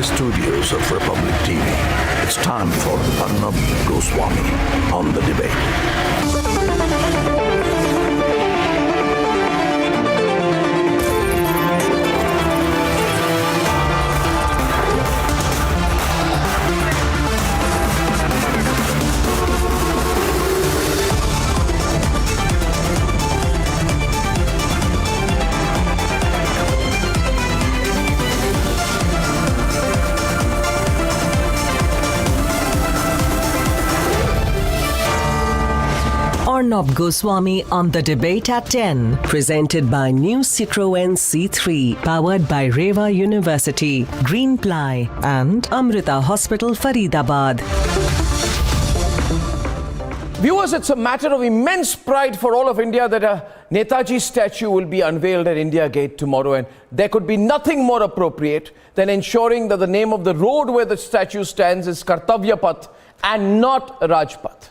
Mumbai studios of Republic TV, it's time for Arnab Goswami on the debate. Arnab Goswami on the debate at 10. Presented by new Citroën C3. Powered by Reva University, Green Ply and Amrita Hospital, Faridabad. Viewers, it's a matter of immense pride for all of India that a Netaji statue will be unveiled at India Gate tomorrow, and there could be nothing more appropriate than ensuring that the name of the road where the statue stands is Kartavya and not Rajpath.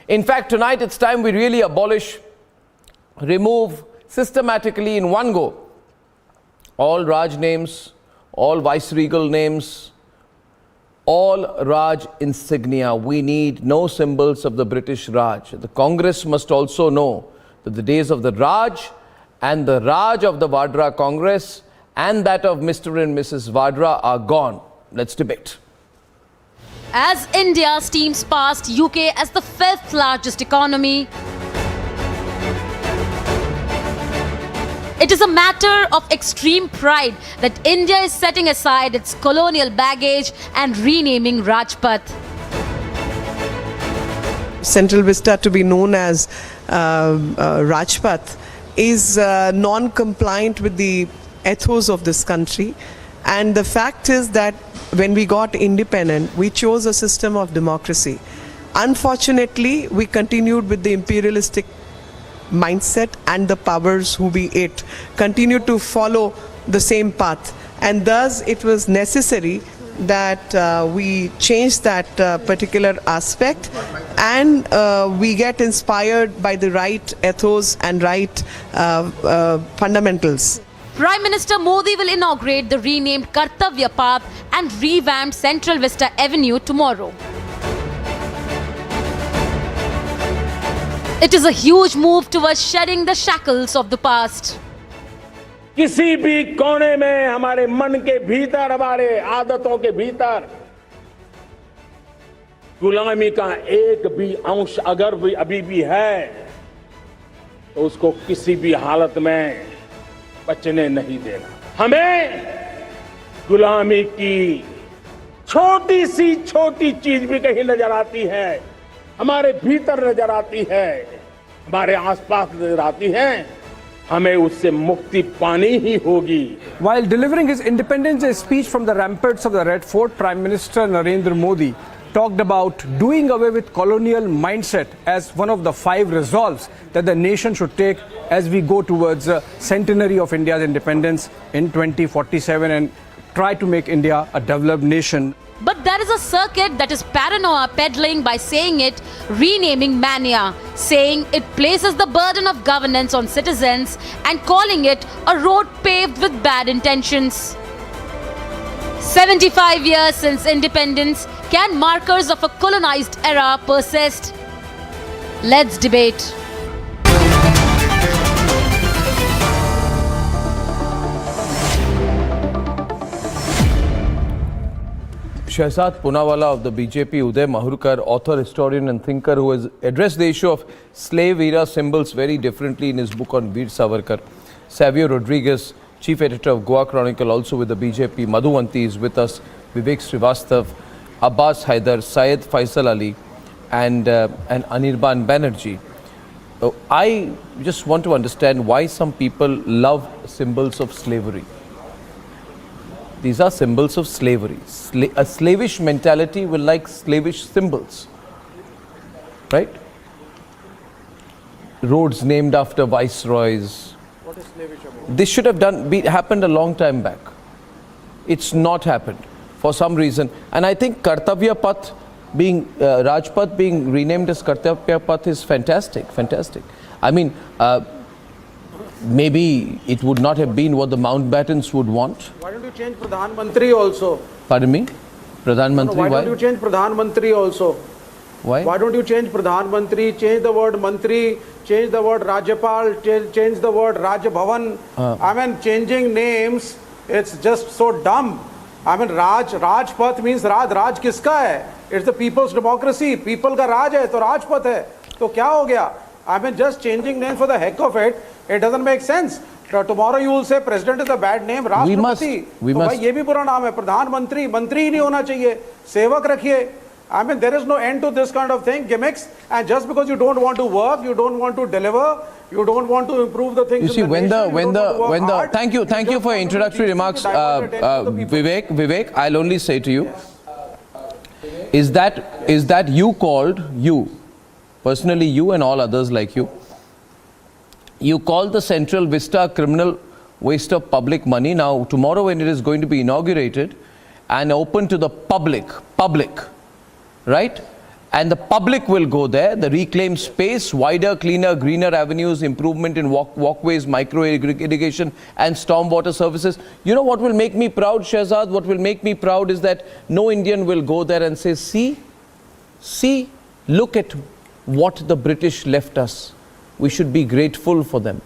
In fact, tonight it's time we really abolish, remove systematically in one go all Raj names, all viceregal names, all Raj insignia. We need no symbols of the British Raj. The Congress must also know that the days of the Raj and the Raj of the Vadra Congress and that of Mr. and Mrs. Vadra are gone. Let's debate. As India steams past UK as the 5th largest economy, it is a matter of extreme pride that India is setting aside its colonial baggage and renaming Rajpath. Central Vista to be known as Rajpath is non-compliant with the ethos of this country. And the fact is that when we got independent, we chose a system of democracy. Unfortunately, we continued with the imperialistic mindset, and the powers who be it continued to follow the same path. And thus, it was necessary that we change that particular aspect, and we get inspired by the right ethos and right fundamentals. Prime Minister Modi will inaugurate the renamed Kartavya Path and revamped Central Vista Avenue tomorrow. It is a huge move towards shedding the shackles of the past. किसी भी कोने में हमारे मन के भीतर, हमारे आदतों के भीतर गुलामी का एक भी अंश अगर भी अभी भी है तो उसको किसी भी हालत में बचने नहीं देना। हमें गुलामी की छोटी सी छोटी चीज भी कहीं नजर आती है, हमारे भीतर नजर आती है, हमारे आसपास नजर आती है, हमें उससे मुक्ति पानी ही होगी। While delivering his Independence Day speech from the ramparts of the Red Fort, Prime Minister Narendra Modi talked about doing away with colonial mindset as one of the 5 resolves that the nation should take as we go towards the centenary of India's independence in 2047 and try to make India a developed nation. But there is a circuit that is paranoia peddling by saying it renaming mania, saying it places the burden of governance on citizens and calling it a road paved with bad intentions. 75 years since independence, can markers of a colonized era persist? Let's debate. Shehzad Poonawalla of the BJP, Uday Mahurkar, author, historian and thinker who has addressed the issue of slave era symbols very differently in his book on Veer Savarkar. Savio Rodriguez, chief editor of Goa Chronicle, also with the BJP. Madhuvanti is with us, Vivek Srivastav, Abbas Haider, Syed Faisal Ali and Anirban Banerjee. I just want to understand why some people love symbols of slavery. These are symbols of slavery. A slavish mentality will like slavish symbols, right? Roads named after viceroys. What is slavish about? This should have happened a long time back. It's not happened for some reason. And I think Kartavya Path being, Rajpath being renamed as Kartavya Path is fantastic, fantastic. I mean, maybe it would not have been what the Mountbattens would want. Why don't you change Pradhan Mantri also? Pardon me? Pradhan Mantri, Why don't you change Pradhan Mantri also? Why? Why don't you change Pradhan Mantri, change the word Mantri, change the word Rajpal, change the word Raj Bhavan? I mean, changing names, it's just so dumb. I mean, Rajpath means Raj kiska hai? It's the people's democracy. People ka Raj hai, to Rajpath hai. So kya ho gaya? I mean, just changing names for the heck of it, it doesn't make sense. Tomorrow you will say president is a bad name, Rashtrapati. We must. ये भी बुरा नाम है, प्रधानमंत्री, मंत्री ही नहीं होना चाहिए, सेवक रखिए. I mean, there is no end to this kind of thing, gimmicks, and just because you don't want to work, you don't want to deliver, you don't want to improve the things. You see, in the when the thank you for your introductory remarks, Vivek. I'll only say to you, is that you called, you personally, you and all others like you called the Central Vista criminal waste of public money. Now tomorrow when it is going to be inaugurated and open to the public, right? And the public will go there, the reclaimed space, wider, cleaner, greener avenues, improvement in walkways, micro irrigation and stormwater services. You know what will make me proud, Shehzad? What will make me proud is that no Indian will go there and say, see, look at what the British left us. We should be grateful for them.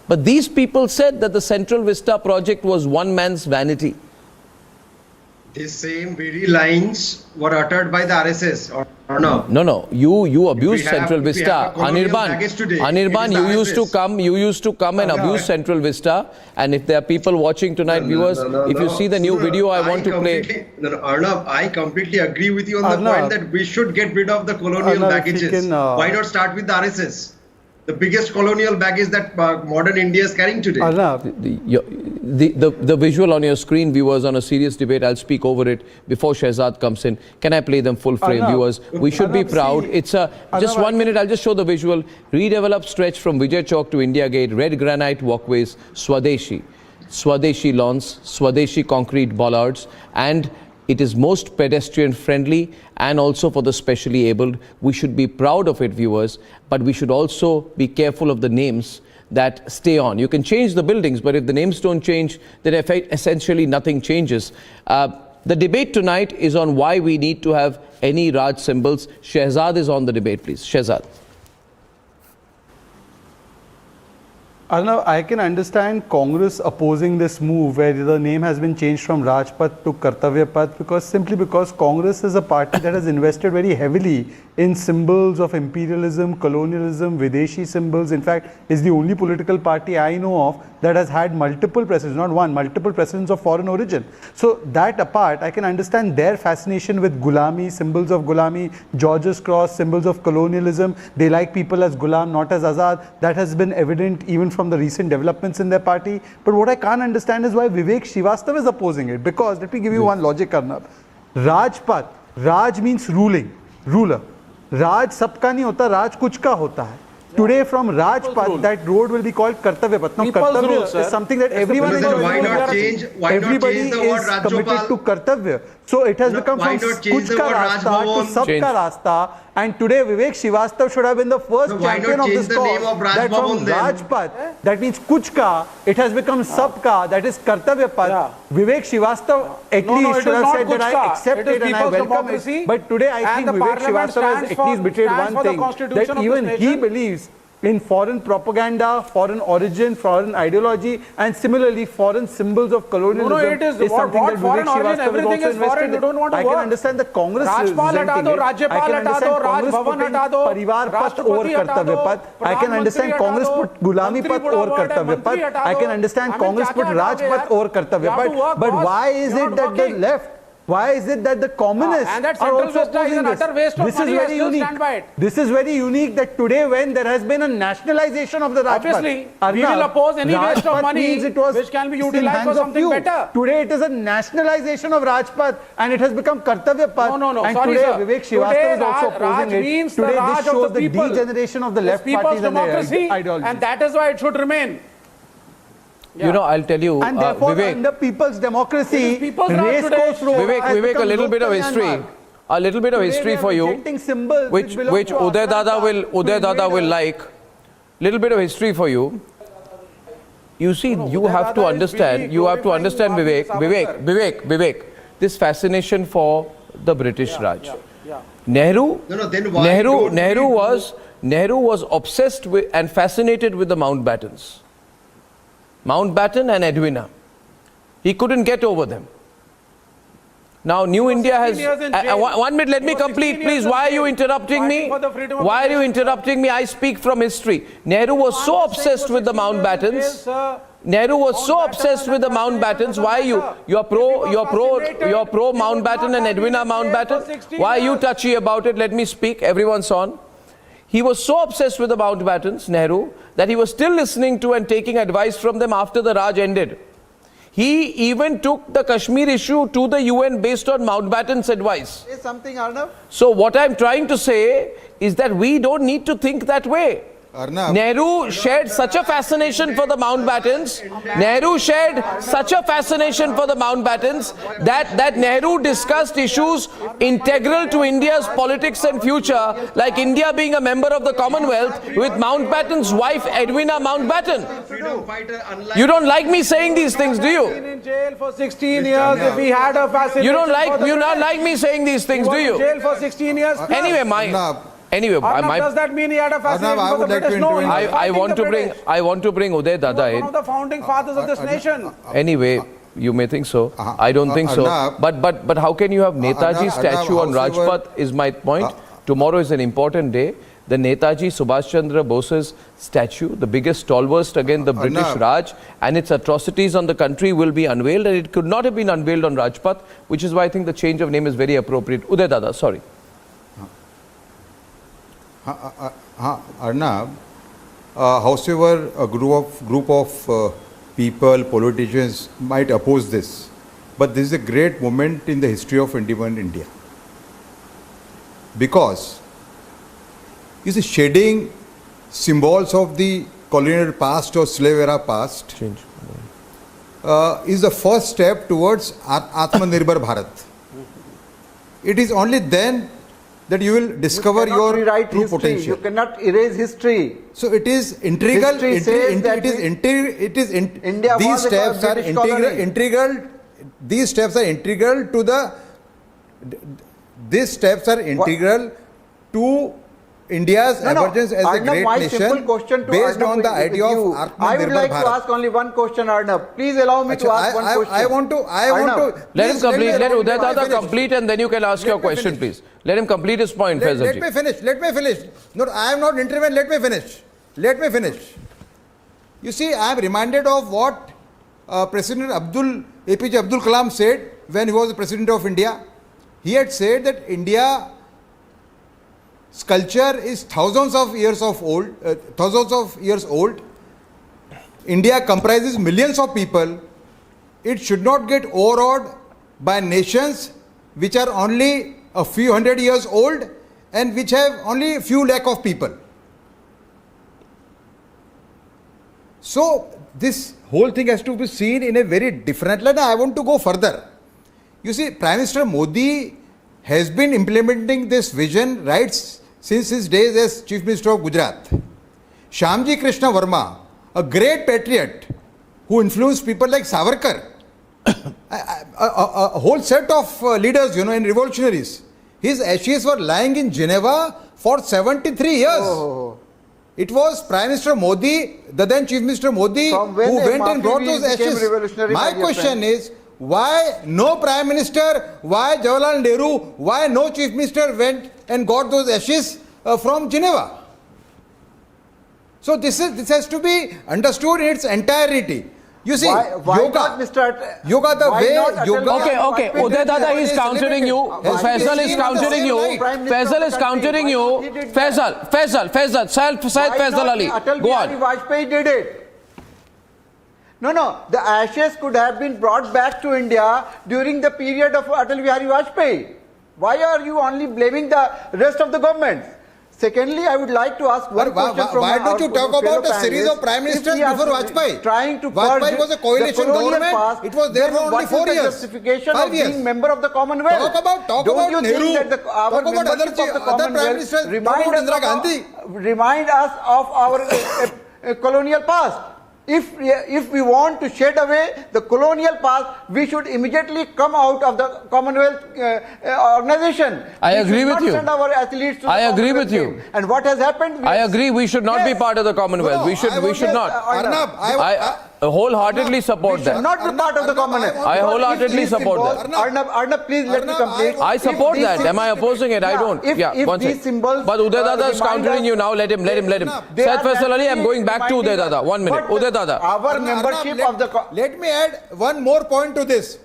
But these people said that the Central Vista project was one man's vanity. These same very lines were uttered by the RSS, or no? No. You abused Central Vista. Anirban, you used to come and abuse Central Vista. And if there are people watching tonight, viewers, if you see the new video, I want to play. Arnab, I completely agree with you on the point that we should get rid of the colonial baggages. Why not start with the RSS? The biggest colonial baggage that modern India is carrying today. The visual on your screen, viewers, on a serious debate, I'll speak over it before Shehzad comes in. Can I play them full frame, viewers? We should be proud. It's just 1 minute, I'll just show the visual. Redeveloped stretch from Vijay Chowk to India Gate, red granite walkways, Swadeshi lawns, Swadeshi concrete bollards, and it is most pedestrian friendly and also for the specially abled. We should be proud of it, viewers, but we should also be careful of the names that stay on. You can change the buildings, but if the names don't change, then essentially nothing changes. The debate tonight is on why we need to have any Raj symbols. Shehzad is on the debate, please. Shehzad. Arnab, I can understand Congress opposing this move where the name has been changed from Rajpath to Kartavya Path simply because Congress is a party that has invested very heavily in symbols of imperialism, colonialism, Videshi symbols. In fact, is the only political party I know of that has had multiple presidents, not one, multiple presidents of foreign origin. So that apart, I can understand their fascination with Gulami, symbols of Gulami, George's Cross, symbols of colonialism. They like people as Gulam, not as Azad. That has been evident even from the recent developments in their party. But what I can't understand is why Vivek Srivastava is opposing it. Because, let me give you one logic, Arnab. Rajpath, Raj means ruling, ruler. Raj sabka nahi hota, Raj kuch ka hota hai. Today from Rajpath, that road will be called Kartavya Path. Now Kartavya is something that everyone is everybody is committed to Kartavya. So it has become from Kuch ka Rasta to Sab ka Rasta. And today Vivek Srivastava should have been the first champion of this cause. That from Rajpath, that means Kuch ka, it has become Sab ka, that is Kartavya Path. Vivek Srivastava at least should have said that I accept it and I welcome it. But today I think Vivek Srivastava has at least betrayed one thing, that even he believes in foreign propaganda, foreign origin, foreign ideology, and similarly foreign symbols of colonialism is something that Vivek Srivastava is also invested in. I can understand the Congress resenting it. I can understand Congress putting Parivar Path over Kartavya Path. I can understand Congress put Gulami Path over Kartavya Path. I can understand Congress put Raj Path over Kartavya Path. But why is it that the left, why is it that the communists are also opposing this? This is very unique. This is very unique that today when there has been a nationalization of the Rajpath. Obviously, we will oppose any waste of money which can be utilized for something better. Today it is a nationalization of Rajpath and it has become Kartavya Path. No, and sorry, today sir. Vivek Srivastava is also opposing it. Today this shows the degeneration of the left parties and their ideology. And that is why it should remain. You know, I'll tell you, and therefore, Vivek, under people's democracy, Vivek, a little bit of history. A little bit of history for you, which Uday Dada will like. Little bit of history for you. You see, you have to understand, Vivek, this fascination for the British Raj. Nehru was obsessed with and fascinated with the Mountbattens. Mountbatten and Edwina. He couldn't get over them. Now, New India has... 1 minute, let me complete, please. Why are you interrupting me? Why are you interrupting me? I speak from history. Nehru was so obsessed with the Mountbattens. Nehru was so obsessed with the Mountbattens. Why are you? You're pro Mountbatten and Edwina Mountbatten. Why are you touchy about it? Let me speak. Everyone's on. He was so obsessed with the Mountbattens, Nehru, that he was still listening to and taking advice from them after the Raj ended. He even took the Kashmir issue to the UN based on Mountbatten's advice. Say something, Arnab. So what I'm trying to say is that we don't need to think that way. Arnab. Nehru shared such a fascination for the Mountbattens. That Nehru discussed issues integral to India's politics and future, like India being a member of the Commonwealth, with Mountbatten's wife Edwina Mountbatten. You don't like me saying these things, do you? In jail for 16 years. If he had a fascination. You not like me saying these things, do you? In jail for 16 years. Anyway, does that mean he had a fascination for the British? No, I want to bring Uday Dada in. One of the founding fathers of this nation. Anyway, you may think so. I don't think so. But how can you have Netaji statue on Rajpath is my point. Tomorrow is an important day. The Netaji Subhash Chandra Bose's statue, the biggest stalwart against the British Raj, and its atrocities on the country will be unveiled, and it could not have been unveiled on Rajpath, which is why I think the change of name is very appropriate. Uday Dada, sorry. Arnab, however, a group of people, politicians might oppose this, but this is a great moment in the history of independent India. Because, you see, shedding symbols of the colonial past or slave era past is the first step towards Atmanirbhar Bharat. It is only then that you will discover your true potential. You cannot erase history. So it is integral. These steps are integral. These steps are integral to the. These steps are integral to India's emergence as a great nation based on the idea of Atmanirbhar Bharat. I would like to ask only one question, Arnab. Please allow me to ask one question. I want to. Let him complete. Let Uday Dada complete, and then you can ask your question, please. Let him complete his point, Faisal. Let me finish. No, I am not intervened. Let me finish. You see, I am reminded of what President APJ Abdul Kalam said when he was the President of India. He had said that India's culture is thousands of years old. India comprises millions of people. It should not get overawed by nations which are only a few hundred years old and which have only a few lakh of people. So this whole thing has to be seen in a very different light. I want to go further. You see, Prime Minister Modi has been implementing this vision right since his days as Chief Minister of Gujarat. Shyamji Krishna Verma, a great patriot who influenced people like Savarkar, a whole set of leaders, and revolutionaries. His ashes were lying in Geneva for 73 years. It was Prime Minister Modi, the then Chief Minister Modi, who went and brought those ashes. My question is, why no Prime Minister, why Jawaharlal Nehru, why no Chief Minister went and got those ashes from Geneva? So this has to be understood in its entirety. You see, yoga, the way yoga. Okay. Uday Dada is countering you. Faisal is countering you. Faisal is countering you. Faisal, Faisal Ali. Go on. Vajpayee did it. No. The ashes could have been brought back to India during the period of Atal Bihari Vajpayee. Why are you only blaming the rest of the government? Secondly, I would like to ask one question from why don't you talk about a series of prime ministers before Vajpayee? Vajpayee was a coalition government. It was there for only 4 years. Justification of being member of the Commonwealth. Talk about Nehru. Talk about other prime ministers. Remind us of our colonial past. if we want to shed away the colonial past, we should immediately come out of the Commonwealth organization. I agree with you. Send our athletes to the I agree with you. game. And what has happened? I agree. We should not be part of the Commonwealth. We should not. Arnab, I wholeheartedly support We should that. not be part of the Commonwealth. I wholeheartedly support that. Arnab, please let me complete. I support that. Am I opposing it? I don't. If one these sec. symbols, But Uday Dada is remind countering us- you now. Let him. They Said are Faisal Ali, I'm actually going back to Uday reminding Dada. us. 1 minute. But Uday Dada. Our membership of the... Let me add one more point to this.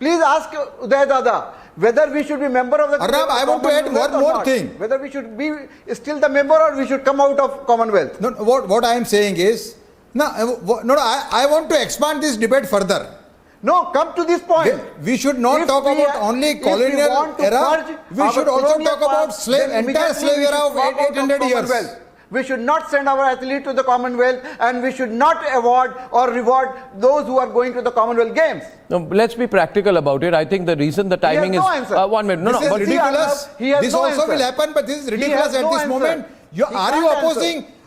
Please ask Uday Dada whether we should be member of the... Arnab, I want to add Commonwealth one or more not. thing. Whether we should be still the member or we should come out of Commonwealth. No, what I am saying is, I want to expand this debate further. No, come to this point. We should not If talk we about are- only if we colonial want to era. purge We our should also colonial talk about past, slave, then entire immediately slave we era should of walk out 800 years. Commonwealth. We should not send our athlete to the Commonwealth, and we should not award or reward those who are going to the Commonwealth Games. No, let's be practical about it. I think the reason the timing no is... answer. 1 minute. This is but ridiculous. He has This no also answer. will happen, but this is ridiculous has at no this answer. moment. He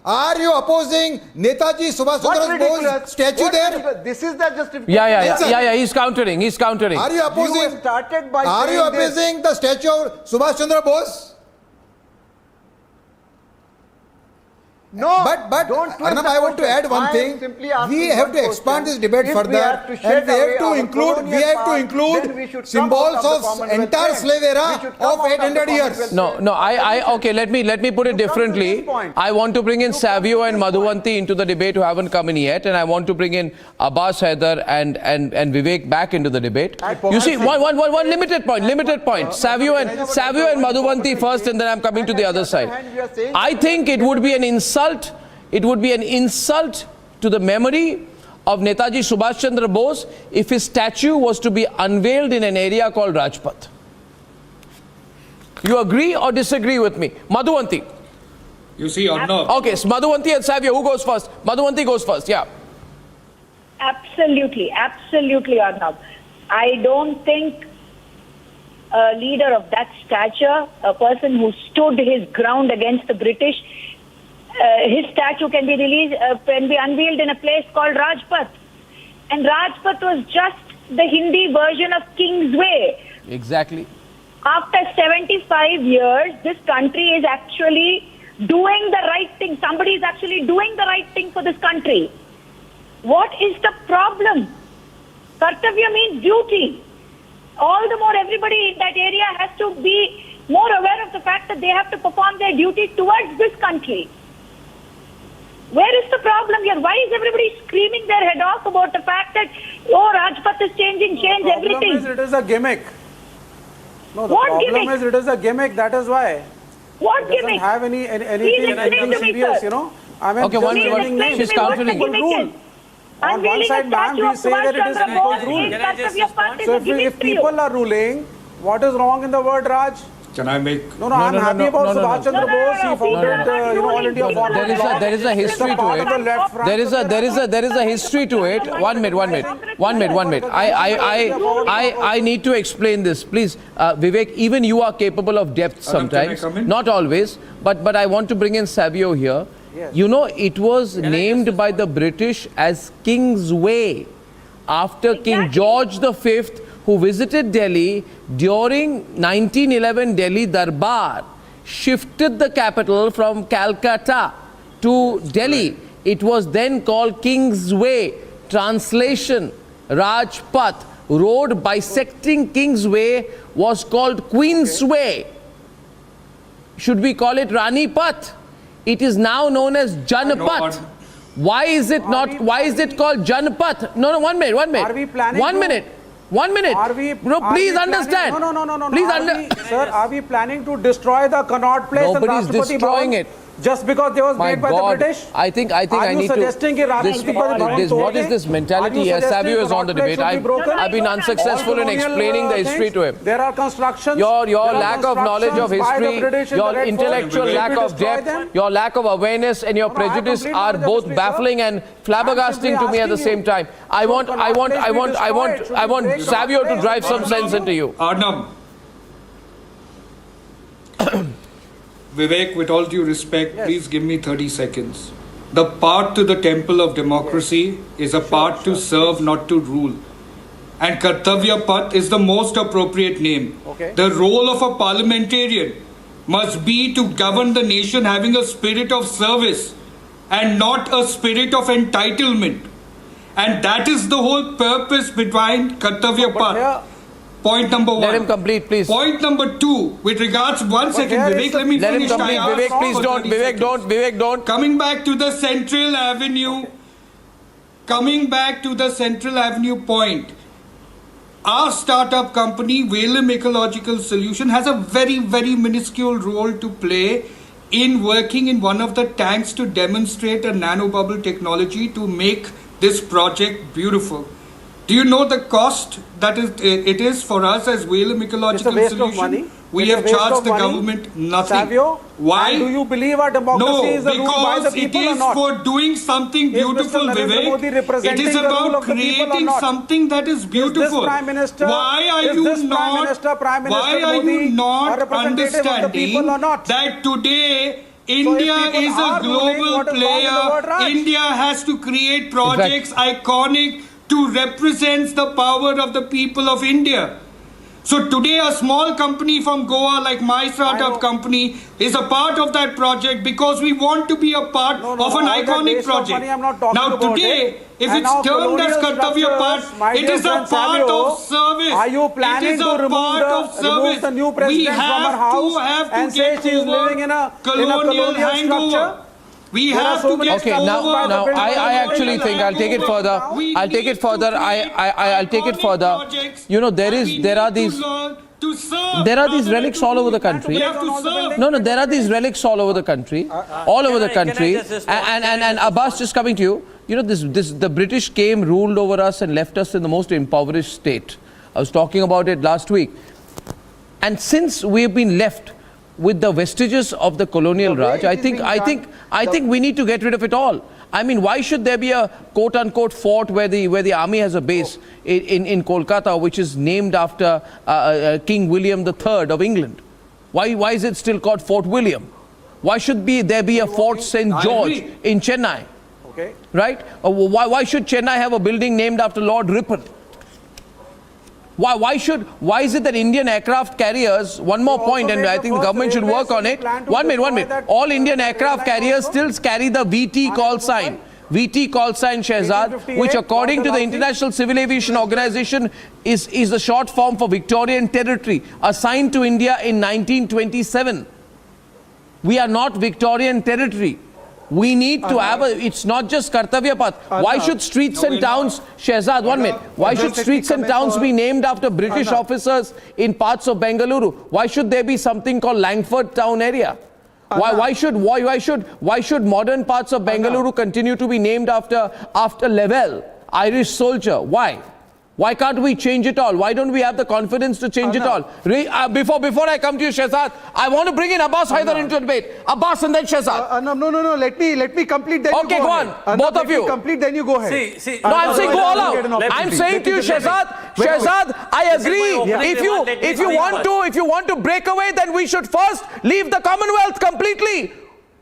Are you opposing Netaji Subhash What's Chandra ridiculous? Bose statue What's there? ridiculous? This is the justification. Yeah. He's countering. Are you opposing? You started by Are you saying this. opposing the statue of Subhash Chandra Bose? No, But don't twist Arnab, the I want to question. add one I am thing. simply asking We have one to expand question. this debate If further, we have to and shed we have away to our include colonial past, then we include should come symbols out of the of Commonwealth entire Games. slave We era should come of out of the 800 years. Commonwealth No. Okay. Let me put it differently. this point. I want to bring in You come to Savio and this point. Madhuvanti into the debate who haven't come in yet, and I want to bring in Abbas Haider and Vivek back into the debate. You see, one limited point. Savio and Madhuvanti first, and then I'm coming to the other side. I think it would be an insult. It would be an insult to the memory of Netaji Subhash Chandra Bose if his statue was to be unveiled in an area called Rajpath. You agree or disagree with me? Madhuvanti. You see, Arnab. Okay, so Madhuvanti and Savio, who goes first? Madhuvanti goes first, yeah. Absolutely, Arnab. I don't think a leader of that stature, a person who stood his ground against the British, his statue can be unveiled in a place called Rajpath. And Rajpath was just the Hindi version of Kingsway. Exactly. After 75 years, this country is actually doing the right thing. Somebody is actually doing the right thing for this country. What is the problem? Kartavya means duty. All the more everybody in that area has to be more aware of the fact that they have to perform their duty towards this country. Where is the problem here? Why is everybody screaming their head off about the fact that, Rajpath is change everything? The problem is it is a gimmick. No, the What problem gimmick? is it is a gimmick, that is why. What It doesn't gimmick? have anything to me, serious, sir. you know. I mean, Okay, just one minute, unveiling one- names, she's what countering. people rule. On one Unveiling side, a ma'am, statue we of say that it is Subhash Chandra people's Bose rule. is Kartavya Path is So a gimmick if to you. people are ruling, what is wrong in the word Raj? Can I make... I'm happy about Subhash Chandra Bose. He founded All India Forward Bloc. There is a history It's a to part of the it. left front There is a history to it. 1 minute. I need to explain this. Please, Vivek, even you are capable of depth sometimes. come in? Not always. But I want to bring in Savio here. Yes. You know, it was named by the British as Kingsway after King George V, who visited Delhi during 1911 Delhi Darbar, shifted the capital from Calcutta to Delhi. It was then called Kingsway. Translation, Rajpath. Road bisecting Kingsway was called Queensway. Should we call it Rani Path? It is now known as Janpath. Why is it not? Why is it called Janpath? No, 1 minute. Are we planning 1 to- minute. 1 minute. Please understand. No. Please Sir, are we planning to destroy the Connaught Place and Nobody's Rashtrapati destroying Bhavan it. just because they was My made by God, the British? I think Are I you need to. suggesting कि Rashtrapati Bhavan What तोड़ is दें? this mentality? Are you Yes, Savio suggesting is on the Connaught Place debate. should be broken? I've been unsuccessful in Colonial, explaining the history things, to him. There are constructions. Your there are lack of knowledge of constructions by the history, British in your the Red Fort. intellectual Will lack we of destroy depth, them? your lack of awareness and your I prejudice complete are knowledge of both history, sir. baffling and flabbergasting to me at the asking same you. time. I want Savio to drive some sense into you. Arnab. Vivek, with all due respect, please give me 30 seconds. The path to the temple of democracy is a path to serve, not to rule. And Kartavya Path is the most appropriate name. Okay. The role of a parliamentarian must be to govern the nation having a spirit of service and not a spirit of entitlement. And that is the whole purpose behind Kartavya Path. Point number one. Let him complete, please. Point number two, with regards, one second, Vivek, let me Let him finish. complete. Vivek, please don't. Vivek, don't. Coming back to the Central Avenue, point. Our startup company, Whalum Ecological Solution, has a very, very minuscule role to play in working in one of the tanks to demonstrate a nanobubble technology to make this project beautiful. Do you know the cost that it is for us as Whalum Ecological Solution? We have charged the government nothing. Savio, why? Do you believe our democracy is ruled by the people or not? No, because it is for doing something beautiful, Vivek. It is about creating something that is beautiful. Why are you not understanding that today India is a global player? India has to create projects iconic to represent the power of the people of India. So today a small company from Goa like my startup company is a part of that project because we want to be a part of an iconic project. Now today, if it's termed as Kartavya Path, it is a part of service. Are you planning to remove the new president from her house and say she is living in a colonial structure? We have to get Okay, now I actually think I'll take it further. I'll take it further. You know, there are these relics all over the country. No, there are these relics all over the country. And Abbas, just coming to you, you know, the British came, ruled over us and left us in the most impoverished state. I was talking about it last week. And since we've been left with the vestiges of the colonial Raj, I think we need to get rid of it all. I mean, why should there be a quote-unquote fort where the army has a base in Kolkata, which is named after King William III of England? Why is it still called Fort William? Why should there be a Fort St. George in Chennai? Okay. Right? Why should Chennai have a building named after Lord Ripon? Why is it that Indian aircraft carriers, one more point, and I think the government should work on it. One minute. All Indian aircraft carriers still carry the VT call sign. VT call sign, Shehzad, which according to the International Civil Aviation Organization is the short form for Victorian Territory, assigned to India in 1927. We are not Victorian Territory. We need to have it's not just Kartavya Path. Why should streets and towns, Shehzad, 1 minute. Why should streets and towns be named after British officers in parts of Bengaluru? Why should there be something called Langford town area? Why should modern parts of Bengaluru continue to be named after Lavelle, Irish soldier? Why? Why can't we change it all? Why don't we have the confidence to change it all? Before I come to you, Shehzad, I want to bring in Abbas Haidar into the debate. Abbas and then Shehzad. No. Let me complete. Then okay, you go on. Both of you. Complete. Then you go ahead. No, I'm saying go all out. I'm saying to you, Shehzad, I agree. If you want to break away, then we should first leave the Commonwealth completely.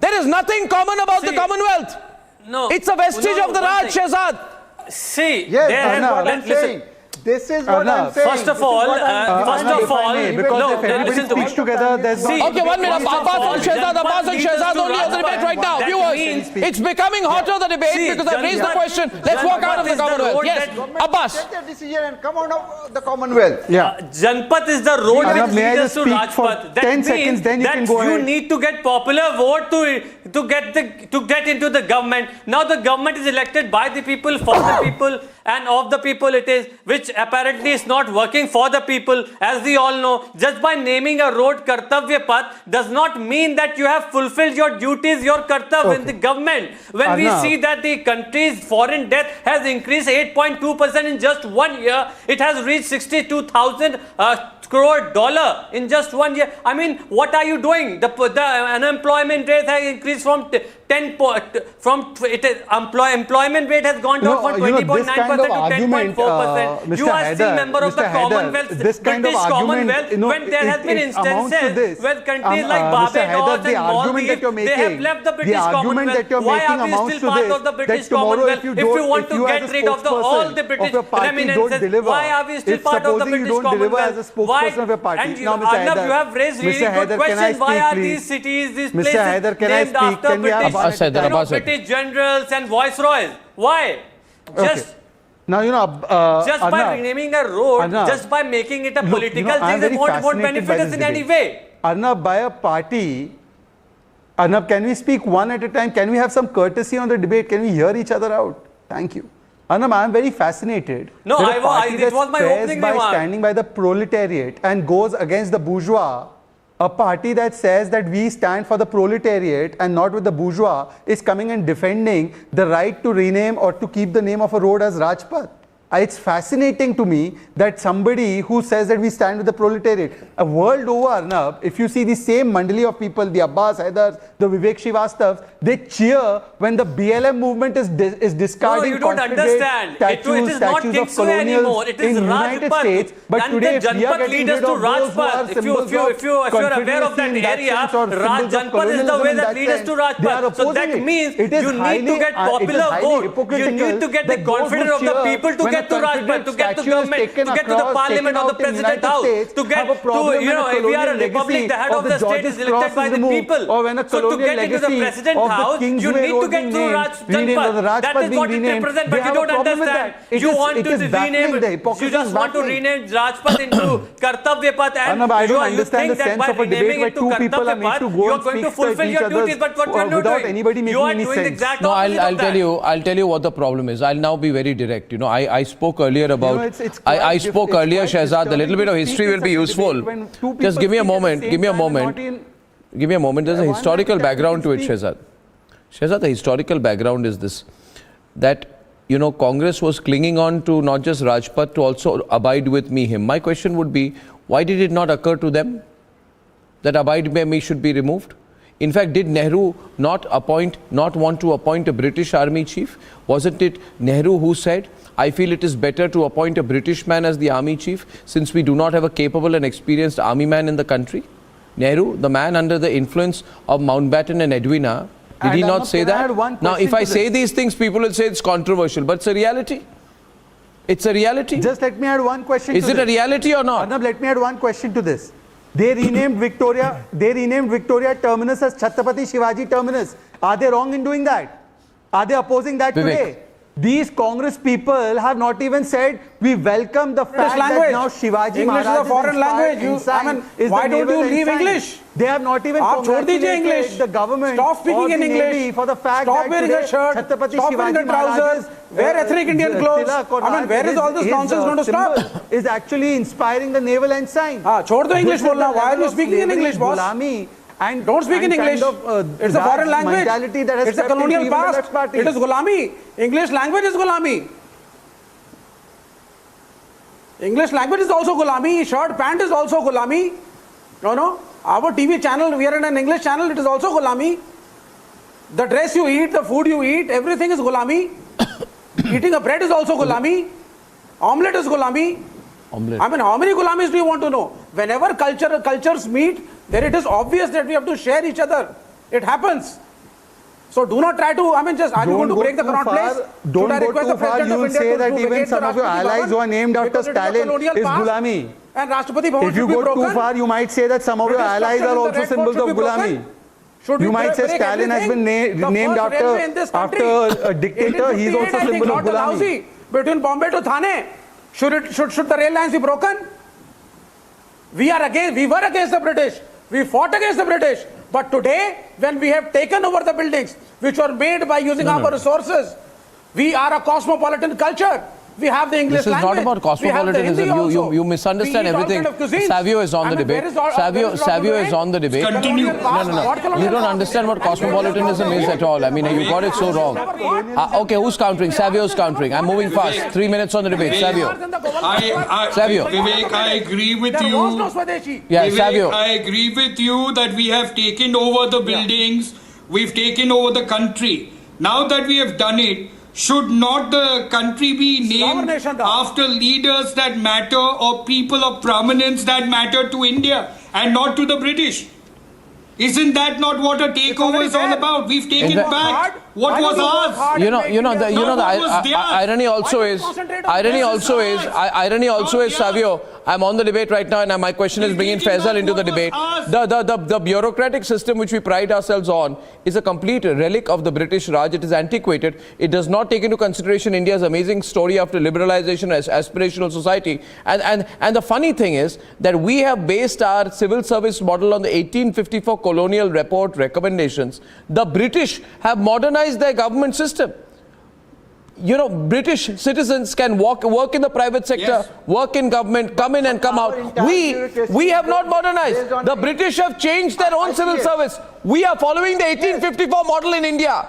There is nothing common about the Commonwealth. No, it's a vestige of the Raj, Shehzad. See, listen. This is what I'm saying. First of all, because if everybody speaks together, there's okay, 1 minute. Abbas and Shehzad only on the debate right now. Viewers, it's becoming hotter, the debate, because I've raised the question. Let's walk out of the Commonwealth. Yes, Abbas. Take the decision and come out of the Commonwealth. Yeah. Janpath is the road which leads us to Rajpath. That 10 seconds, then you can go ahead. You need to get popular vote to get into the government. Now the government is elected by the people, for the people, and of the people it is, which apparently is not working for the people. As we all know, just by naming a road Kartavya Path does not mean that you have fulfilled your duties, your kartav in the government. When we see that the country's foreign debt has increased 8.2% in just 1 year, it has reached 62,000 crore dollar in just 1 year. I mean, what are you doing? The unemployment rate has increased from employment rate has gone down from 20.9% to 10.4%. You are still member of the Commonwealth, British Commonwealth, when there has been instances where countries like Barbados and Maldives, they have left the British Commonwealth. Why are we still part of the British Commonwealth? If you want to get rid of all the British reminiscences, why are we still part of the British Commonwealth? Why? And Arnab, you have raised really good questions. Why are these cities, these places named after British generals and viceroys? Why? Just now, just by renaming a road, just by making it a political thing, they won't benefit us in any way. Arnab, by a party. Arnab, can we speak one at a time? Can we have some courtesy on the debate? Can we hear each other out? Thank you. Arnab, I am very fascinated. No, it was my opening remark. Standing by the proletariat and goes against the bourgeois. A party that says that we stand for the proletariat and not with the bourgeois is coming and defending the right to rename or to keep the name of a road as Rajpath. It's fascinating to me that somebody who says that we stand with the proletariat, a world over, Arnab, if you see the same mandali of people, the Abbas Haidars, the Vivek Srivastavs, they cheer when the BLM movement is discarding. No, you don't understand. It is not Kingsway anymore. It is Rajpath. But and today, the Janpath lead us to Rajpath. If you're aware of that area, Janpath is the way that leads us to Rajpath. So that means you need to get popular vote. You need to get the confidence of the people to get to Rajpath, to get to government, to get to the parliament or the president house, to get to, if we are a republic, the head of the state is elected by the people. So to get into the president house, you need to get through Janpath. That is what it represents, but you don't understand. You want to rename it. You just want to rename Rajpath into Kartavya Path, and you think that by renaming it to Kartavya Path, you are going to fulfill your duties, but what you are doing, you are doing the exact opposite of that. I'll tell you what the problem is. I'll now be very direct. I spoke earlier about, I spoke earlier, Shehzad, a little bit of history will be useful. Just give me a moment, give me a moment. Give me a moment, there's a historical background to it, Shehzad. Shehzad, the historical background is this, that, Congress was clinging on to not just Rajpath, to also abide with me, him. My question would be, why did it not occur to them that abide by me should be removed? In fact, did Nehru not want to appoint a British army chief? Wasn't it Nehru who said, I feel it is better to appoint a British man as the army chief since we do not have a capable and experienced army man in the country? Nehru, the man under the influence of Mountbatten and Edwina, did he not say that? Now, if I say these things, people will say it's controversial, but it's a reality. It's a reality. Just let me add one question to this. Is it a reality or not? Arnab, let me add one question to this. They renamed Victoria Terminus as Chhatrapati Shivaji Terminus. Are they wrong in doing that? Are they opposing that today? These Congress people have not even said we welcome the fact that now Shivaji English is a foreign language. Why don't you leave English? They have not even congratulated the government. Stop speaking in English. For the fact stop wearing a shirt. Stop wearing the trousers. Wear ethnic Indian clothes. Where is all this nonsense going to stop? Is actually inspiring the naval ensign. Chhod do English bolna. Why are you speaking in English, boss? And don't speak in English. It's a foreign language. It's a colonial past. It is Gulami. English language is Gulami. English language is also Gulami. Shirt, pant is also Gulami. No. Our TV channel, we are in an English channel, it is also Gulami. The dress you eat, the food you eat, everything is Gulami. Eating a bread is also Gulami. Omelette is Gulami. Omelette. How many Gulamis do you want to know? Whenever cultures meet, then it is obvious that we have to share each other. It happens. So do not try to, are you going to break the Connaught Place? Don't go too far, you will say that even some of your allies who are named after Stalin is Gulami. And Rashtrapati Bhavan if you go too far, you might say that some of your allies are also symbols of Gulami. You might say Stalin has been named after a dictator, he is also a symbol of Gulami. Between Bombay to Thane, should the rail lines be broken? We were against the British. We fought against the British. But today, when we have taken over the buildings, which were made by using our resources, we are a cosmopolitan culture. We have the English language. This is not about cosmopolitanism. You misunderstand everything. Savio is on the debate. Savio is on the debate. Continue. No. You don't understand what cosmopolitanism is at all. You got it so wrong. Okay, who's countering? Savio's countering. I'm moving fast. 3 minutes on the debate. Savio. Vivek, I agree with you. Yeah, Savio. I agree with you that we have taken over the buildings We've taken over the country. Now that we have done it, should not the country be named after leaders that matter or people of prominence that matter to India and not to the British? Isn't that not what a takeover is all about? We've taken back what was ours. The irony also is, Savio, I'm on the debate right now, and my question is bringing Faisal into the debate. The bureaucratic system which we pride ourselves on is a complete relic of the British Raj. It is antiquated. It does not take into consideration India's amazing story after liberalization as aspirational society. And the funny thing is that we have based our civil service model on the 1854 Colonial report recommendations. The British have modernized their government system. You know, British citizens can work in the private sector, work in government, come in and come out. We have not modernized. The British have changed their own civil service. We are following the 1854 model in India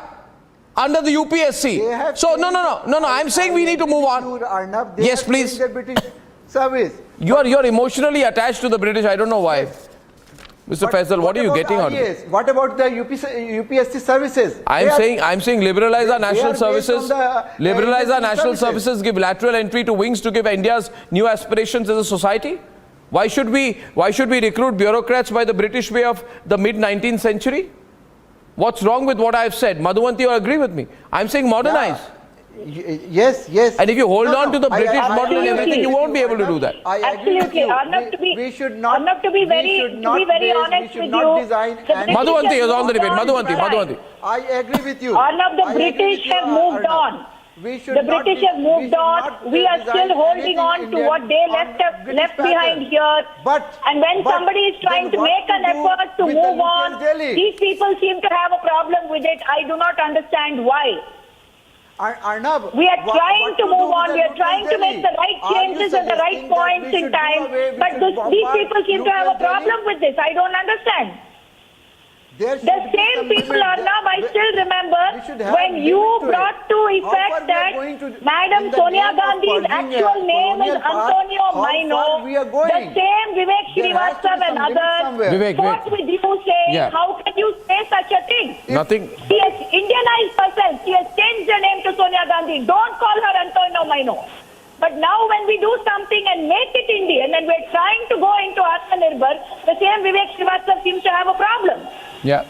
under the UPSC. So no. I'm saying we need to move on. Yes, please. Service. You're emotionally attached to the British. I don't know why. Mr. Faisal, what are you getting on? What about the UPSC services? I'm saying liberalize our national services. Liberalize our national services, give lateral entry to wings to give India's new aspirations as a society. Why should we recruit bureaucrats by the British way of the mid-19th century? What's wrong with what I've said? Madhuvanti, you agree with me? I'm saying modernize. Yes. And if you hold on to the British model and everything, you won't be able to do that. Absolutely. Arnab, to be very honest with you. Madhuvanti is on the debate. Madhuvanti. I agree with you. Arnab, the British have moved on. The British have moved on. We are still holding on to what they left behind here. And when somebody is trying to make an effort to move on, these people seem to have a problem with it. I do not understand why. Arnab, we are trying to move on. We are trying to make the right changes at the right points in time. But these people seem to have a problem with this. I don't understand. The same people, Arnab, I still remember when you brought to effect that Madam Sonia Gandhi's actual name is Antonio Maino. The same Vivek Srivastava and others fought with you saying, how can you say such a thing? Nothing. She has Indianized herself. She has changed her name to Sonia Gandhi. Don't call her Antonio Maino. But now when we do something and make it Indian and we're trying to go into Atmanirbhar, the same Vivek Srivastava seems to have a problem. Yeah.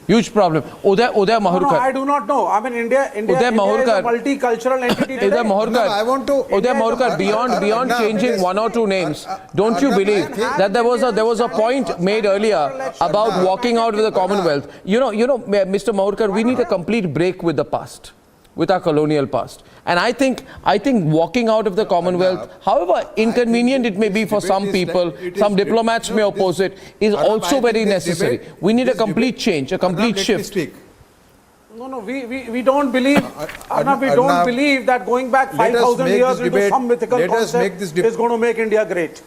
Huge problem. Uday Mahurkar. No, I do not know. I mean, India is a multicultural entity. Uday Mahurkar, beyond changing one or two names, don't you believe that there was a point made earlier about walking out of the Commonwealth? You know, Mr. Mahurkar, we need a complete break with the past, with our colonial past. And I think walking out of the Commonwealth, however inconvenient it may be for some people, some diplomats may oppose it, is also very necessary. We need a complete change, a complete shift. No, we don't believe, Arnab, we don't believe that going back 5,000 years into some mythical concept is going to make India great.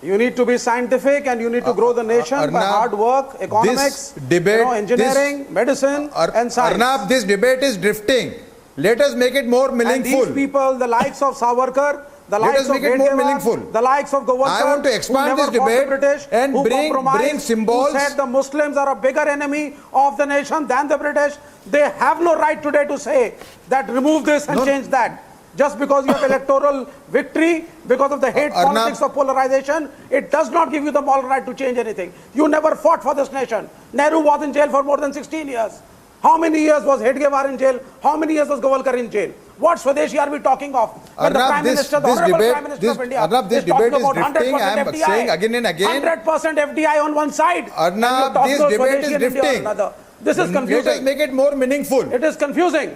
You need to be scientific and you need to grow the nation by hard work, economics, engineering, medicine and science. Arnab, this debate is drifting. Let us make it more meaningful. And these people, the likes of Savarkar, the likes of Redevlopment, the likes of Gowalkar, I want to expand this debate British, and bring symbols. Who said the Muslims are a bigger enemy of the nation than the British. They have no right today to say that remove this and change that. Just because you have electoral victory, because of the hate politics of polarization, it does not give you the moral right to change anything. You never fought for this nation. Nehru was in jail for more than 16 years. How many years was Hedgewar in jail? How many years was Gowalkar in jail? What Swadeshi are we talking of? When the Prime Minister, the Honorable Prime Minister of India is talking about 100% I am FDI. saying again and again. 100% FDI on one side. Arnab, this debate is drifting. This is confusing. Let us make it more meaningful. It is confusing.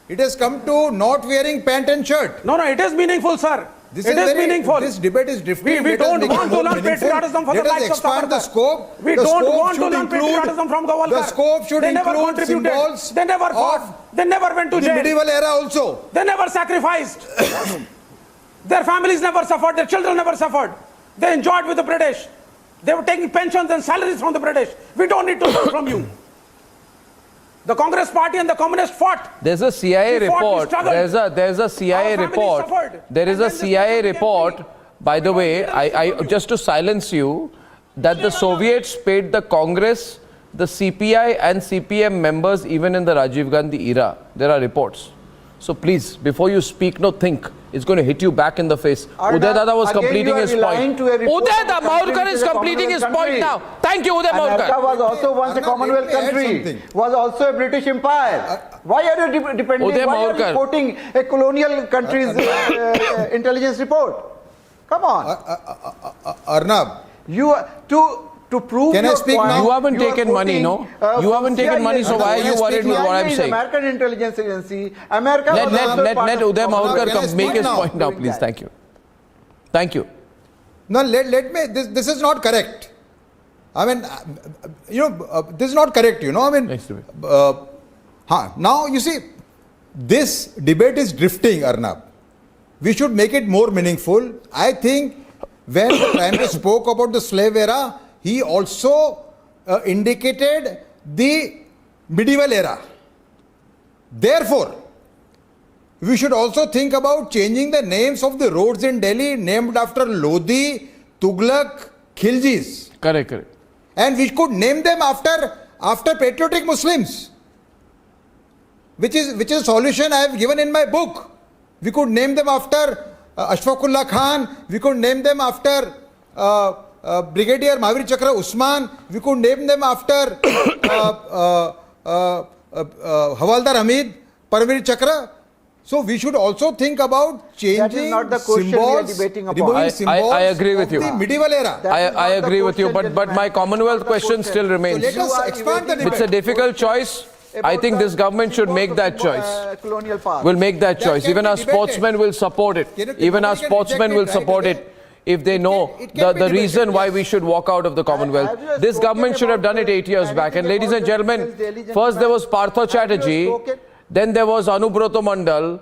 It has come to not wearing pant and shirt. No, it is meaningful, sir. It is meaningful. This debate is drifting. We don't want to learn patriotism from the likes of expand the scope. We don't want to learn patriotism from Gowalkar. The scope should include symbols. They never fought. They never went to jail. In the medieval era also. They never sacrificed. Their families never suffered. Their children never suffered. They enjoyed with the British. They were taking pensions and salaries from the British. We don't need to learn from you. The Congress Party and the Communists fought. There's a CIA report. There's a CIA report. There is a CIA report, by the way, I just to silence you, that the Soviets paid the Congress the CPI and CPM members, even in the Rajiv Gandhi era, there are reports. So please, before you speak, no, think. It's going to hit you back in the face. Uday Dada was completing his point. Uday Maurkar is completing his point now. Thank you, Uday Maurkar. America was also once a Commonwealth country, was also a British empire. Why are you depending? Uday Why are Maurkar. you quoting a colonial country's intelligence report? Come on. Arnab. You to prove Can I your speak point, now? You haven't taken money, no? You haven't taken money, so why are you worried with what I'm saying? American intelligence agency. America. Let Uday Maurkar make his now? point now, please. Thank you. Thank you. No, let me. This is not correct. I mean, this is not correct. I mean, Next debate. Now you see, this debate is drifting, Arnab. We should make it more meaningful. I think when the Prime Minister spoke about the slave era, he also indicated the medieval era. Therefore, we should also think about changing the names of the roads in Delhi named after Lodi, Tughlaq, Khiljis. Correct. And we could name them after patriotic Muslims, which is a solution I have given in my book. We could name them after Ashfaqullah Khan. We could name them after Brigadier Mahavir Chakra Usman. We could name them after Havaldar Hamid, Parvir Chakra. So we should also think about changing That is not the question we are symbols, debating upon. removing symbols I agree with of you. the medieval era. I agree with you, but my Commonwealth question still remains. So let us expand the debate. It's a difficult choice. I think this government should make that choice. Colonial past. Will make that choice. can Even be our debated. sportsmen will support it. Even our sportsmen will support it if they know it can be the reason debated, why yes. we should walk out of the Commonwealth. Have you This spoken government should have done it 8 years back. And ladies and gentlemen, first there was Partha Chatterjee, then there was Anubroto Mandal,